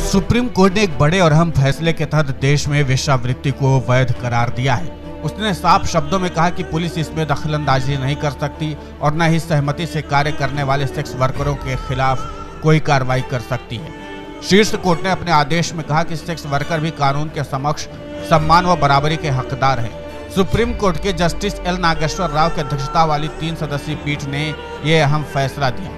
Supreme court ने एक बड़े और अहम फैसले के तहत देश में वेश्यावृत्ति को वैध करार दिया है। उसने साफ शब्दों में कहा कि पुलिस इसमें दखलंदाजी नहीं कर सकती और न ही सहमति से कार्य करने वाले सेक्स वर्करों के खिलाफ कोई कार्रवाई कर सकती है। शीर्ष कोर्ट ने अपने आदेश में कहा कि सेक्स वर्कर भी कानून के समक्ष सम्मान व बराबरी के हकदार हैं। सुप्रीम कोर्ट के जस्टिस एल नागेश्वर राव की अध्यक्षता वाली 3 सदस्यीय पीठ ने यह अहम फैसला दिया।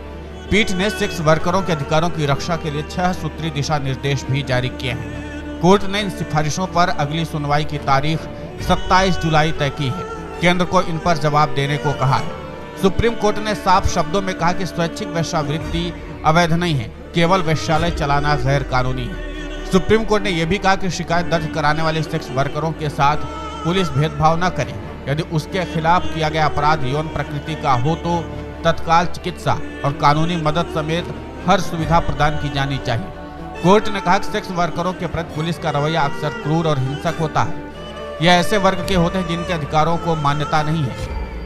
पीठ ने सेक्स वर्करों के अधिकारों की रक्षा के लिए 6 सूत्री दिशा निर्देश भी जारी किए हैं। कोर्ट ने इन सिफारिशों पर अगली सुनवाई की तारीख 27 जुलाई तय की है। केंद्र को इन पर जवाब देने को कहा है। सुप्रीम कोर्ट ने साफ शब्दों में कहा कि स्वैच्छिक वेश्यावृत्ति अवैध नहीं है, केवल वेश्यालय चलाना गैर कानूनी है। सुप्रीम कोर्ट ने यह भी कहा कि शिकायत दर्ज कराने वाले सेक्स वर्करों के साथ पुलिस भेदभाव न करे। यदि उसके खिलाफ किया गया अपराध यौन प्रकृति का हो तो तत्काल चिकित्सा और कानूनी मदद समेत हर सुविधा प्रदान की जानी चाहिए। कोर्ट ने कहा कि सेक्स वर्करों के प्रति पुलिस का रवैया अक्सर क्रूर और हिंसक होता है। यह ऐसे वर्ग के होते हैं जिनके अधिकारों को मान्यता नहीं है,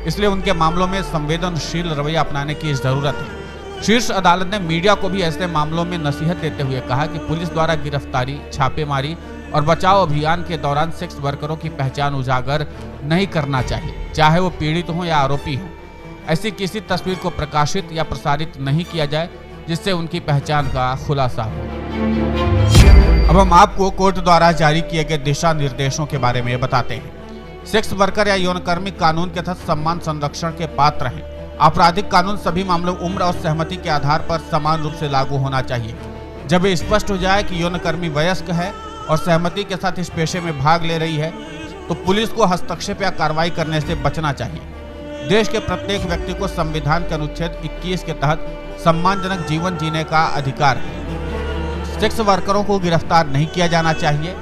इसलिए उनके मामलों में संवेदनशील रवैया अपनाने की जरूरत है। शीर्ष अदालत ने मीडिया को भी ऐसे मामलों में नसीहत देते हुए कहा कि पुलिस द्वारा गिरफ्तारी, छापेमारी और बचाव अभियान के दौरान सेक्स वर्करों की पहचान उजागर नहीं करना चाहिए, चाहे वो पीड़ित हो या आरोपी हो। ऐसी किसी तस्वीर को प्रकाशित या प्रसारित नहीं किया जाए जिससे उनकी पहचान का खुलासा हो। अब हम आपको कोर्ट द्वारा जारी किए गए दिशा निर्देशों के बारे में बताते हैं। सेक्स वर्कर या यौनकर्मी कानून के तहत सम्मान संरक्षण के पात्र हैं। आपराधिक कानून सभी मामलों उम्र और सहमति के आधार पर समान रूप से लागू होना चाहिए। जब ये स्पष्ट हो जाए कि यौनकर्मी वयस्क है और सहमति के साथ इस पेशे में भाग ले रही है तो पुलिस को हस्तक्षेप या कार्रवाई करने से बचना चाहिए। देश के प्रत्येक व्यक्ति को संविधान के अनुच्छेद 21 के तहत सम्मानजनक जीवन जीने का अधिकार है। सेक्स वर्करों को गिरफ्तार नहीं किया जाना चाहिए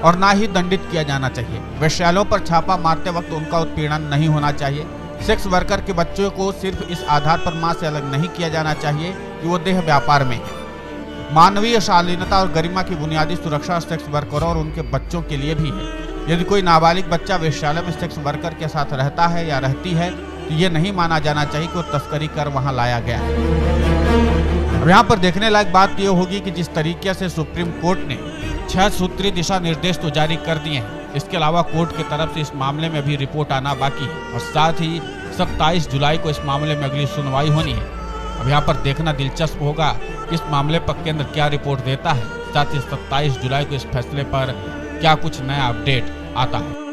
और ना ही दंडित किया जाना चाहिए। वेश्यालयों पर छापा मारते वक्त उनका उत्पीड़न नहीं होना चाहिए। सेक्स वर्कर के बच्चों को सिर्फ इस आधार पर मां से अलग नहीं किया जाना चाहिए कि वो देह व्यापार में है। मानवीय शालीनता और गरिमा की बुनियादी सुरक्षा सेक्स वर्करों और उनके बच्चों के लिए भी है। यदि कोई नाबालिग बच्चा वेश्यालय में सेक्स वर्कर के साथ रहता है या रहती है तो ये नहीं माना जाना चाहिए कि वो तस्करी कर वहां लाया गया है। अब यहाँ पर देखने लायक बात यह होगी कि जिस तरीके से सुप्रीम कोर्ट ने 6 सूत्री दिशा निर्देश तो जारी कर दिए हैं, इसके अलावा कोर्ट की तरफ से इस मामले में भी रिपोर्ट आना बाकी है और साथ ही 27 जुलाई को इस मामले में अगली सुनवाई होनी है। अब यहाँ पर देखना दिलचस्प होगा कि इस मामले पर केंद्र क्या रिपोर्ट देता है, साथ ही 27 जुलाई को इस फैसले पर क्या कुछ नया अपडेट आता है।